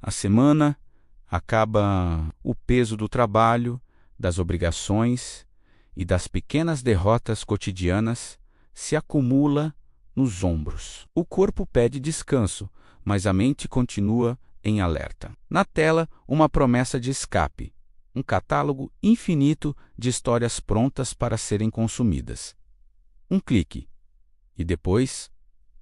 a semana, acaba o peso do trabalho, das obrigações e das pequenas derrotas cotidianas se acumula nos ombros. O corpo pede descanso, mas a mente continua em alerta. Na tela, uma promessa de escape, um catálogo infinito de histórias prontas para serem consumidas. Um clique, e depois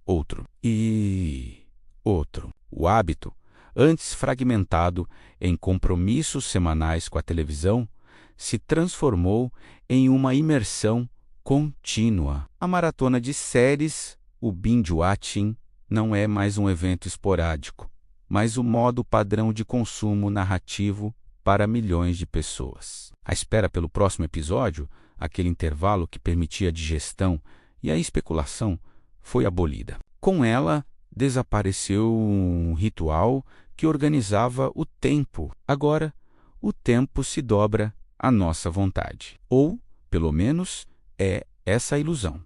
outro, e outro. O hábito, antes fragmentado em compromissos semanais com a televisão, se transformou em uma imersão contínua. A maratona de séries, o binge-watching, não é mais um evento esporádico, mas o modo padrão de consumo narrativo para milhões de pessoas. A espera pelo próximo episódio, aquele intervalo que permitia a digestão e a especulação, foi abolida. Com ela, desapareceu um ritual que organizava o tempo. Agora, o tempo se dobra à nossa vontade. Ou, pelo menos, é essa a ilusão.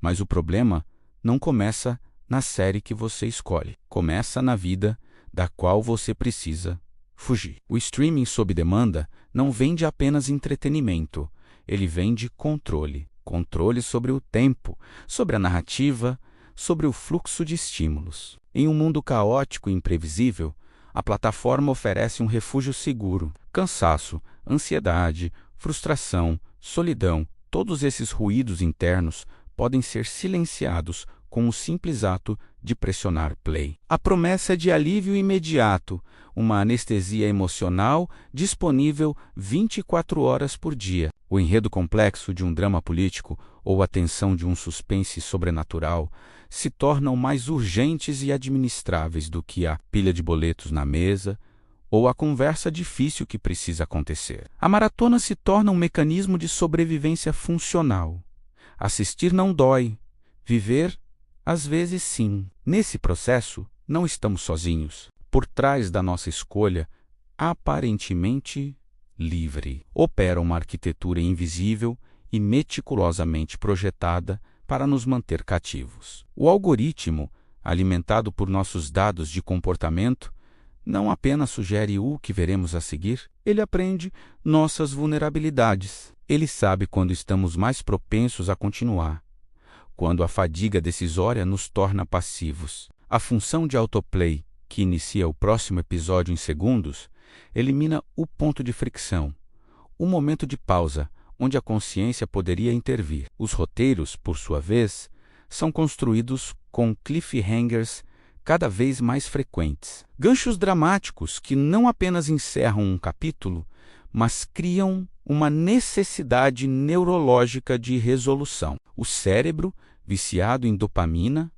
Mas o problema não começa na série que você escolhe. Começa na vida da qual você precisa fugir. O streaming sob demanda não vende apenas entretenimento. Ele vende controle. Controle sobre o tempo, sobre a narrativa, sobre o fluxo de estímulos. Em um mundo caótico e imprevisível, a plataforma oferece um refúgio seguro. Cansaço, ansiedade, frustração, solidão, todos esses ruídos internos podem ser silenciados com o simples ato de pressionar play. A promessa é de alívio imediato, uma anestesia emocional disponível 24 horas por dia. O enredo complexo de um drama político ou a tensão de um suspense sobrenatural se tornam mais urgentes e administráveis do que a pilha de boletos na mesa ou a conversa difícil que precisa acontecer. A maratona se torna um mecanismo de sobrevivência funcional. Assistir não dói, viver, às vezes sim. Nesse processo, não estamos sozinhos. Por trás da nossa escolha, aparentemente livre, opera uma arquitetura invisível e meticulosamente projetada para nos manter cativos. O algoritmo, alimentado por nossos dados de comportamento, não apenas sugere o que veremos a seguir, ele aprende nossas vulnerabilidades. Ele sabe quando estamos mais propensos a continuar, quando a fadiga decisória nos torna passivos. A função de autoplay, que inicia o próximo episódio em segundos, elimina o ponto de fricção, o momento de pausa, onde a consciência poderia intervir. Os roteiros, por sua vez, são construídos com cliffhangers cada vez mais frequentes. Ganchos dramáticos que não apenas encerram um capítulo, mas criam uma necessidade neurológica de resolução. O cérebro, viciado em dopamina,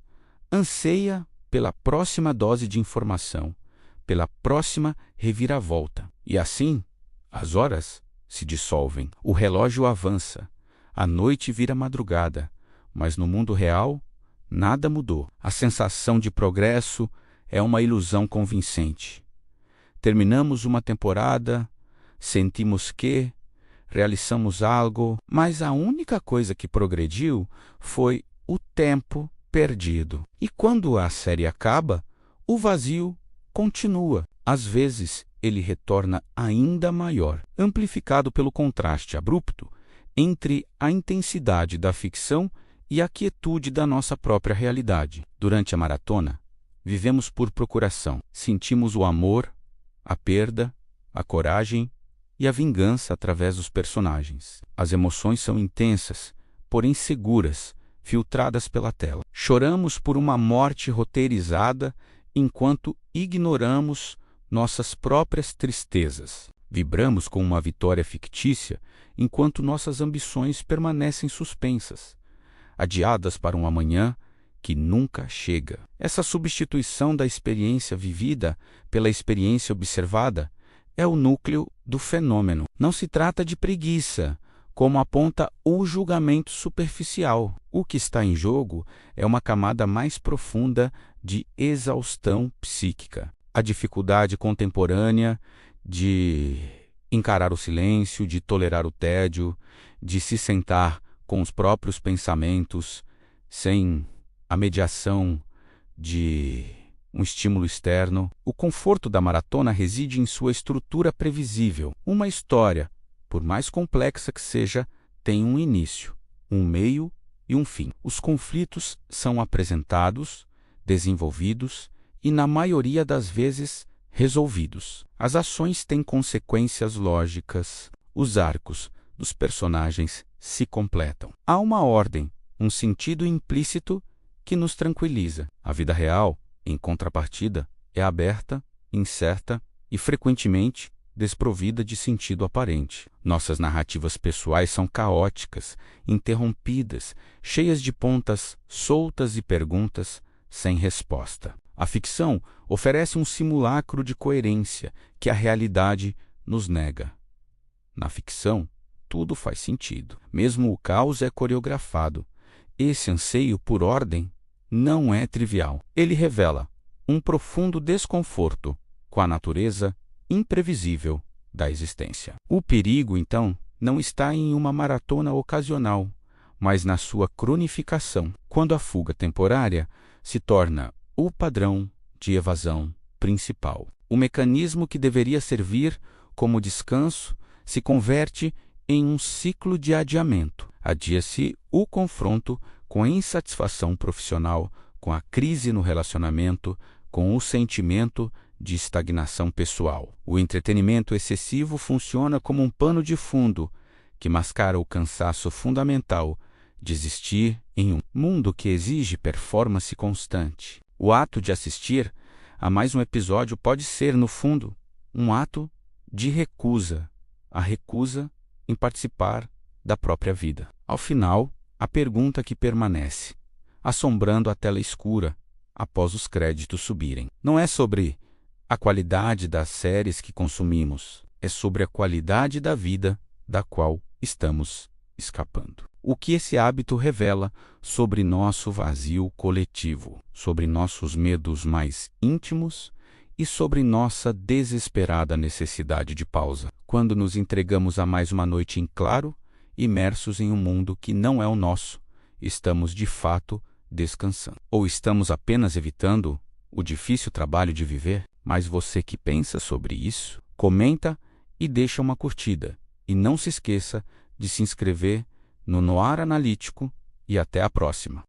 anseia pela próxima dose de informação, pela próxima reviravolta. E assim, as horas se dissolvem, o relógio avança, a noite vira madrugada, mas no mundo real, nada mudou. A sensação de progresso é uma ilusão convincente. Terminamos uma temporada, sentimos que realizamos algo, mas a única coisa que progrediu foi o tempo perdido. E quando a série acaba, o vazio continua. Às vezes, ele retorna ainda maior, amplificado pelo contraste abrupto entre a intensidade da ficção e a quietude da nossa própria realidade. Durante a maratona, vivemos por procuração. Sentimos o amor, a perda, a coragem e a vingança através dos personagens. As emoções são intensas, porém seguras, filtradas pela tela. Choramos por uma morte roteirizada enquanto ignoramos nossas próprias tristezas. Vibramos com uma vitória fictícia enquanto nossas ambições permanecem suspensas, adiadas para um amanhã que nunca chega. Essa substituição da experiência vivida pela experiência observada é o núcleo do fenômeno. Não se trata de preguiça, como aponta o julgamento superficial. O que está em jogo é uma camada mais profunda de exaustão psíquica. A dificuldade contemporânea de encarar o silêncio, de tolerar o tédio, de se sentar com os próprios pensamentos, sem a mediação de um estímulo externo. O conforto da maratona reside em sua estrutura previsível. Uma história, por mais complexa que seja, tem um início, um meio e um fim. Os conflitos são apresentados, desenvolvidos e, na maioria das vezes, resolvidos. As ações têm consequências lógicas. Os arcos dos personagens se completam. Há uma ordem, um sentido implícito que nos tranquiliza. A vida real, em contrapartida, é aberta, incerta e, frequentemente, desprovida de sentido aparente. Nossas narrativas pessoais são caóticas, interrompidas, cheias de pontas soltas e perguntas sem resposta. A ficção oferece um simulacro de coerência que a realidade nos nega. Na ficção, tudo faz sentido. Mesmo o caos é coreografado. Esse anseio por ordem não é trivial. Ele revela um profundo desconforto com a natureza imprevisível da existência. O perigo, então, não está em uma maratona ocasional, mas na sua cronificação, quando a fuga temporária se torna o padrão de evasão principal. O mecanismo que deveria servir como descanso se converte em um ciclo de adiamento. Adia-se o confronto com a insatisfação profissional, com a crise no relacionamento, com o sentimento de estagnação pessoal. O entretenimento excessivo funciona como um pano de fundo que mascara o cansaço fundamental de existir em um mundo que exige performance constante. O ato de assistir a mais um episódio pode ser, no fundo, um ato de recusa, a recusa em participar da própria vida. Ao final, a pergunta que permanece, assombrando a tela escura após os créditos subirem, não é sobre a qualidade das séries que consumimos, é sobre a qualidade da vida da qual estamos escapando. O que esse hábito revela sobre nosso vazio coletivo, sobre nossos medos mais íntimos e sobre nossa desesperada necessidade de pausa, quando nos entregamos a mais uma noite em claro, imersos em um mundo que não é o nosso, estamos de fato descansando. Ou estamos apenas evitando o difícil trabalho de viver? Mas você que pensa sobre isso, comenta e deixa uma curtida. E não se esqueça de se inscrever no Noir Analítico e até a próxima.